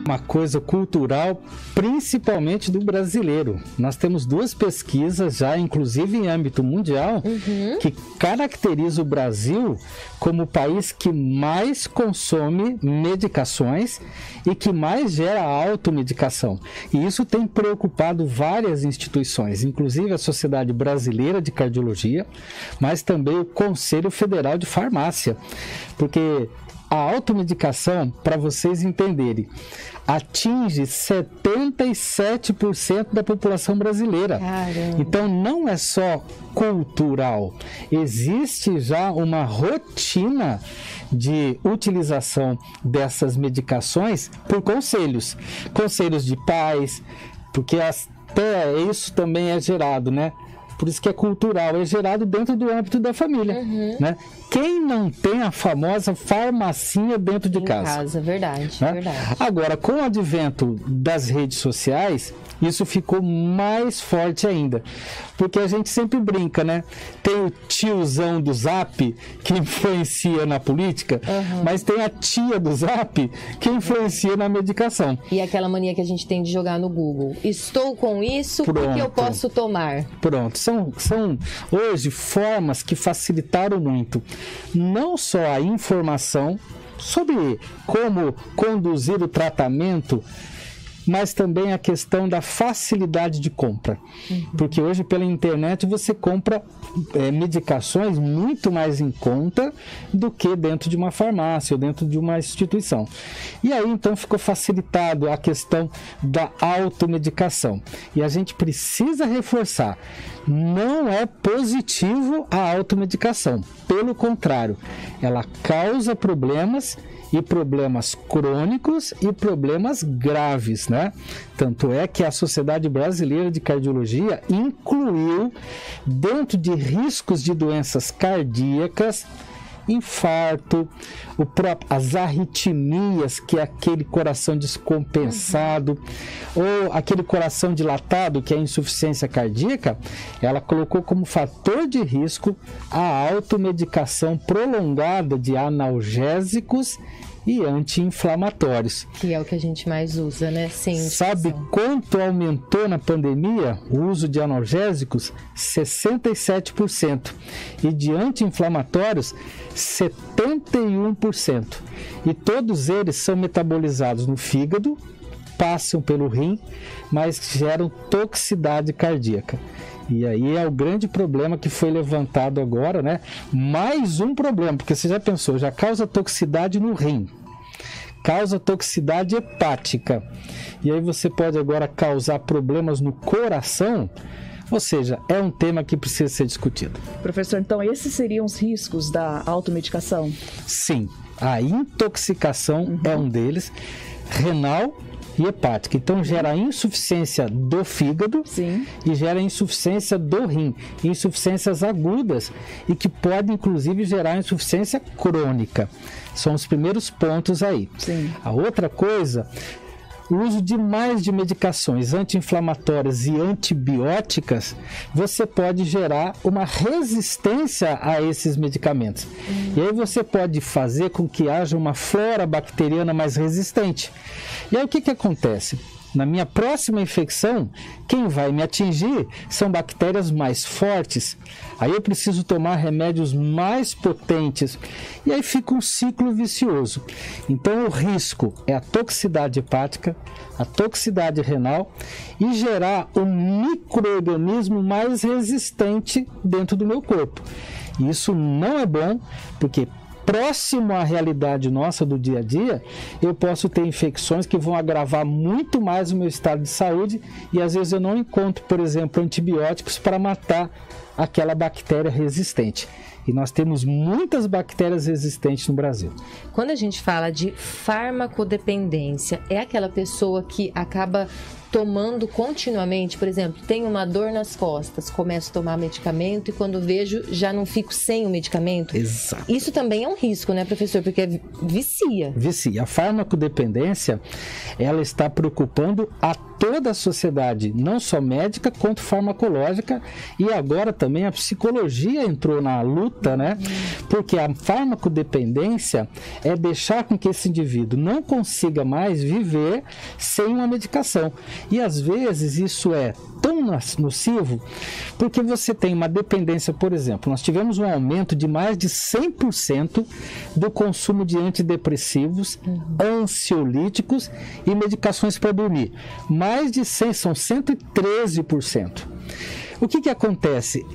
Uma coisa cultural, principalmente do brasileiro. Nós temos 2 pesquisas já, inclusive em âmbito mundial, que caracteriza o Brasil como o país que mais consome medicações e que mais gera automedicação. E isso tem preocupado várias instituições, inclusive a Sociedade Brasileira de Cardiologia, mas também o Conselho Federal de Farmácia, porque a automedicação, para vocês entenderem, atinge 77% da população brasileira. Caramba. Então, não é só cultural. Existe já uma rotina de utilização dessas medicações por conselhos. Conselhos de pais, porque até isso também é gerado, né? Por isso que é cultural, é gerado dentro do âmbito da família, né? Quem não tem a famosa farmacinha dentro de casa? Verdade, né? verdade. Agora, com o advento das redes sociais, isso ficou mais forte ainda. Porque a gente sempre brinca, né? Tem o tiozão do Zap que influencia na política, mas tem a tia do Zap que influencia na medicação. E aquela mania que a gente tem de jogar no Google. Estou com isso, o que eu posso tomar? Pronto. São hoje formas que facilitaram muito. Não só a informação sobre como conduzir o tratamento, mas também a questão da facilidade de compra. Porque hoje pela internet você compra medicações muito mais em conta do que dentro de uma farmácia ou dentro de uma instituição. E aí então ficou facilitado a questão da automedicação. E a gente precisa reforçar, não é positivo a automedicação. Pelo contrário, ela causa problemas, e problemas crônicos e problemas graves, né? Tanto é que a Sociedade Brasileira de Cardiologia incluiu dentro de riscos de doenças cardíacas, infarto, as arritmias, que é aquele coração descompensado, ou aquele coração dilatado, que é a insuficiência cardíaca. Ela colocou como fator de risco a automedicação prolongada de analgésicos e anti-inflamatórios. Que é o que a gente mais usa, né? Sim. Sabe quanto aumentou na pandemia o uso de analgésicos? 67%. E de anti-inflamatórios, 71%. E todos eles são metabolizados no fígado, passam pelo rim, mas geram toxicidade cardíaca. E aí é o grande problema que foi levantado agora, né? Mais um problema, porque você já pensou, já causa toxicidade no rim, causa toxicidade hepática, e aí você pode agora causar problemas no coração. Ou seja, é um tema que precisa ser discutido. Professor, então esses seriam os riscos da automedicação? Sim, a intoxicação é um deles, renal e hepática. Então gera insuficiência do fígado. Sim. E gera insuficiência do rim, insuficiências agudas e que pode inclusive gerar insuficiência crônica. São os primeiros pontos aí. Sim. A outra coisa, o uso demais de medicações anti-inflamatórias e antibióticas, você pode gerar uma resistência a esses medicamentos. E aí você pode fazer com que haja uma flora bacteriana mais resistente. E aí o que acontece? Na minha próxima infecção, quem vai me atingir são bactérias mais fortes. Aí eu preciso tomar remédios mais potentes. E aí fica um ciclo vicioso. Então o risco é a toxicidade hepática, a toxicidade renal e gerar um micro-organismo mais resistente dentro do meu corpo. E isso não é bom, porque próximo à realidade nossa do dia a dia, eu posso ter infecções que vão agravar muito mais o meu estado de saúde e às vezes eu não encontro, por exemplo, antibióticos para matar aquela bactéria resistente. E nós temos muitas bactérias resistentes no Brasil. Quando a gente fala de farmacodependência, é aquela pessoa que acaba tomando continuamente, por exemplo, tenho uma dor nas costas, começo a tomar medicamento e quando vejo já não fico sem o medicamento? Exato. Isso também é um risco, né, professor? Porque vicia. Vicia. A farmacodependência, ela está preocupando a toda a sociedade, não só médica, quanto farmacológica, e agora também a psicologia entrou na luta luta, né? Porque a farmacodependência é deixar com que esse indivíduo não consiga mais viver sem uma medicação. E às vezes isso é tão nocivo porque você tem uma dependência, por exemplo, nós tivemos um aumento de mais de 100% do consumo de antidepressivos, ansiolíticos e medicações para dormir. Mais de 100, são 113%. O que acontece?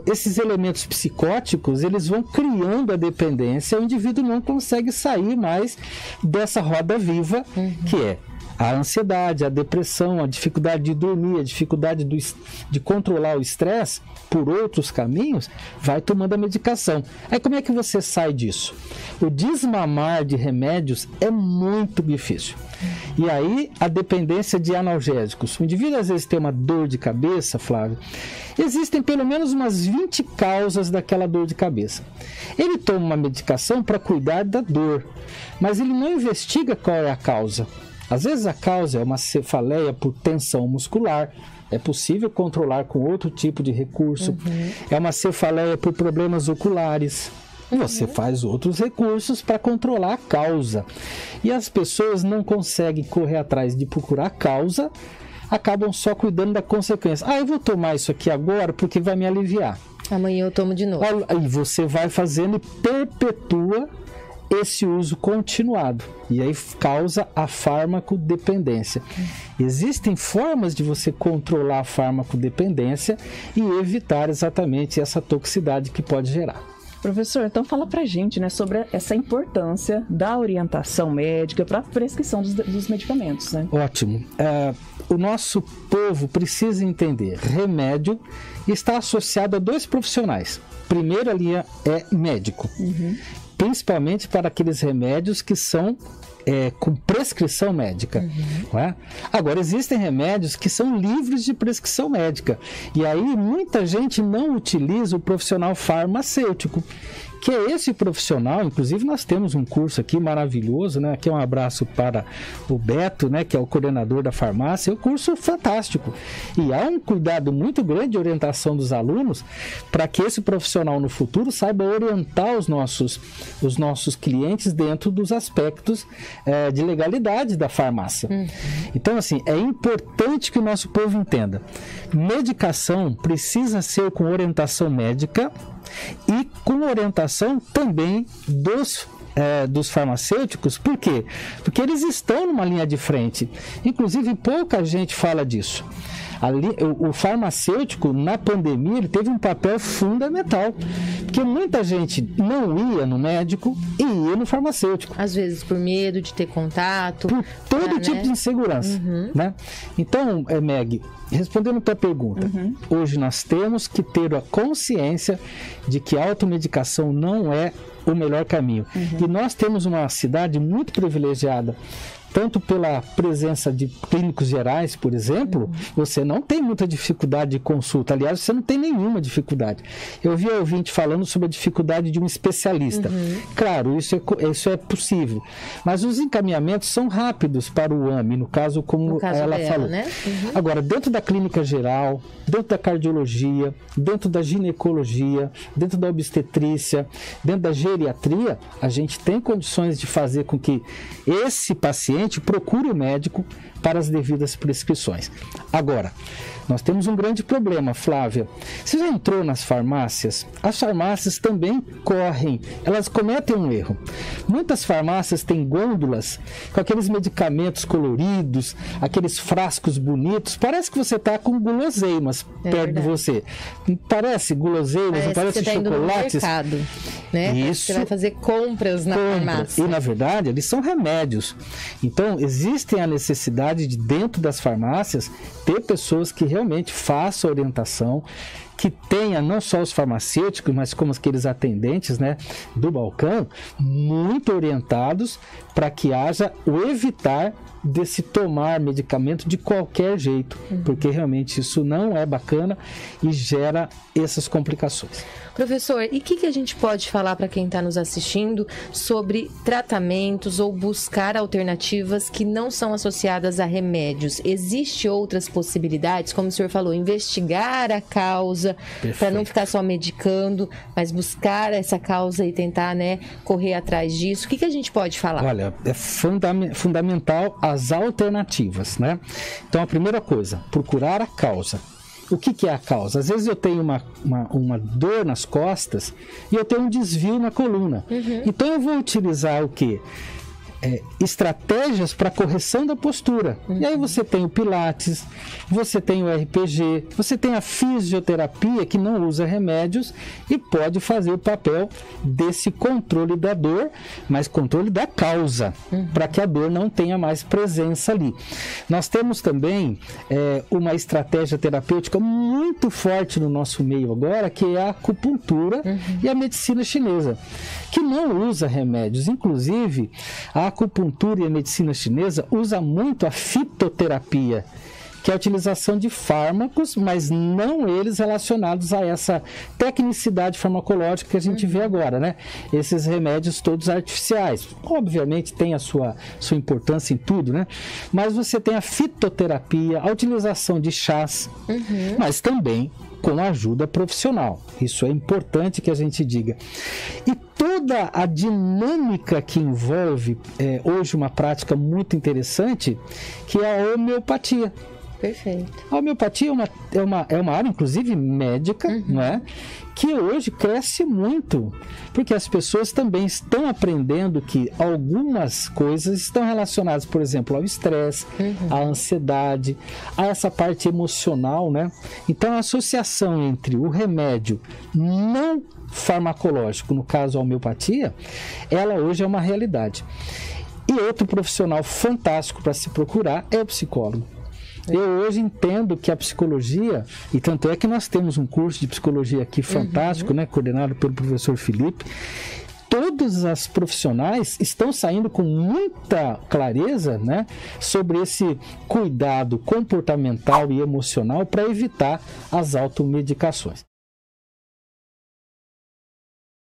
Esses elementos psicóticos, eles vão criando a dependência, o indivíduo não consegue sair mais dessa roda viva, que é a ansiedade, a depressão, a dificuldade de dormir, a dificuldade de controlar o estresse por outros caminhos, vai tomando a medicação. Aí como é que você sai disso? O desmamar de remédios é muito difícil. E aí a dependência de analgésicos. O indivíduo às vezes tem uma dor de cabeça, Flávio. Existem pelo menos umas 20 causas daquela dor de cabeça. Ele toma uma medicação para cuidar da dor, mas ele não investiga qual é a causa. Às vezes a causa é uma cefaleia por tensão muscular, é possível controlar com outro tipo de recurso. É uma cefaleia por problemas oculares. Você faz outros recursos para controlar a causa. E as pessoas não conseguem correr atrás de procurar a causa, acabam só cuidando da consequência. Eu vou tomar isso aqui agora porque vai me aliviar. Amanhã eu tomo de novo. Aí você vai fazendo e perpetua esse uso continuado, e aí causa a farmacodependência. Existem formas de você controlar a farmacodependência e evitar exatamente essa toxicidade que pode gerar. Professor, então fala pra gente, né, sobre essa importância da orientação médica para a prescrição dos medicamentos, né? Ótimo. O nosso povo precisa entender, remédio está associado a 2 profissionais. Primeira linha é médico. Principalmente para aqueles remédios que são com prescrição médica. Não é? Agora, existem remédios que são livres de prescrição médica. E aí, muita gente não utiliza o profissional farmacêutico, que é esse profissional. Inclusive, nós temos um curso aqui maravilhoso, né? Aqui um abraço para o Beto, né? Que é o coordenador da farmácia. É um curso fantástico. E há um cuidado muito grande de orientação dos alunos para que esse profissional no futuro saiba orientar os nossos clientes dentro dos aspectos de legalidade da farmácia. Então, assim, é importante que o nosso povo entenda. Medicação precisa ser com orientação médica e com orientação também dos farmacêuticos. Por quê? Porque eles estão numa linha de frente. Inclusive, pouca gente fala disso. O farmacêutico, na pandemia, ele teve um papel fundamental, porque muita gente não ia no médico e ia no farmacêutico. Às vezes por medo de ter contato. Por todo tipo de insegurança. Né? Então, Meg, respondendo a tua pergunta, hoje nós temos que ter a consciência de que a automedicação não é o melhor caminho. E nós temos uma cidade muito privilegiada, tanto pela presença de clínicos gerais, por exemplo, você não tem muita dificuldade de consulta. Aliás, você não tem nenhuma dificuldade. Eu vi ouvinte falando sobre a dificuldade de um especialista. Claro, isso é possível. Mas os encaminhamentos são rápidos para o AME, no caso, como ela falou. Né? Agora, dentro da clínica geral, dentro da cardiologia, dentro da ginecologia, dentro da obstetrícia, dentro da geriatria, a gente tem condições de fazer com que esse paciente procure o médico para as devidas prescrições. Agora, nós temos um grande problema, Flávia. Você já entrou nas farmácias? As farmácias também elas cometem um erro. Muitas farmácias têm gôndolas com aqueles medicamentos coloridos, aqueles frascos bonitos. Parece que você está com guloseimas perto de você. Parece guloseimas, parece que você chocolates. Tá indo no mercado, né? Isso. Você vai fazer compras na farmácia. E, na verdade, eles são remédios. Então, existe a necessidade de, dentro das farmácias, ter pessoas que realmente façam orientação, que tenha não só os farmacêuticos, mas como aqueles atendentes, né, do balcão, muito orientados para que haja o evitar de se tomar medicamento de qualquer jeito, porque realmente isso não é bacana e gera essas complicações. Professor, e o que a gente pode falar para quem está nos assistindo sobre tratamentos ou buscar alternativas que não são associadas a remédios? Existem outras possibilidades, como o senhor falou, investigar a causa usa, para não ficar só medicando, mas buscar essa causa e tentar, né, correr atrás disso. O que a gente pode falar? Olha, é fundamental as alternativas, né? Então, a primeira coisa, procurar a causa. O que é a causa? Às vezes eu tenho uma dor nas costas e eu tenho um desvio na coluna. Então eu vou utilizar o quê? Estratégias para correção da postura. E aí você tem o Pilates, você tem o RPG, você tem a fisioterapia que não usa remédios e pode fazer o papel desse controle da dor, mas controle da causa, para que a dor não tenha mais presença ali. Nós temos também uma estratégia terapêutica muito forte no nosso meio agora, que é a acupuntura e a medicina chinesa, que não usa remédios. Inclusive, a acupuntura e a medicina chinesa usa muito a fitoterapia, que é a utilização de fármacos, mas não eles relacionados a essa tecnicidade farmacológica que a gente vê agora, né? Esses remédios todos artificiais. Obviamente tem a sua importância em tudo, né? Mas você tem a fitoterapia, a utilização de chás, mas também com ajuda profissional. Isso é importante que a gente diga. E toda a dinâmica que envolve hoje uma prática muito interessante, que é a homeopatia. Perfeito. A homeopatia é uma área, inclusive, médica, não é? Que hoje cresce muito, porque as pessoas também estão aprendendo que algumas coisas estão relacionadas, por exemplo, ao estresse, à ansiedade, a essa parte emocional, né? Então, a associação entre o remédio não farmacológico, no caso a homeopatia, ela hoje é uma realidade. E outro profissional fantástico para se procurar é o psicólogo. Eu hoje entendo que a psicologia, e tanto é que nós temos um curso de psicologia aqui fantástico, né, coordenado pelo professor Felipe, todos os profissionais estão saindo com muita clareza, né, sobre esse cuidado comportamental e emocional para evitar as automedicações.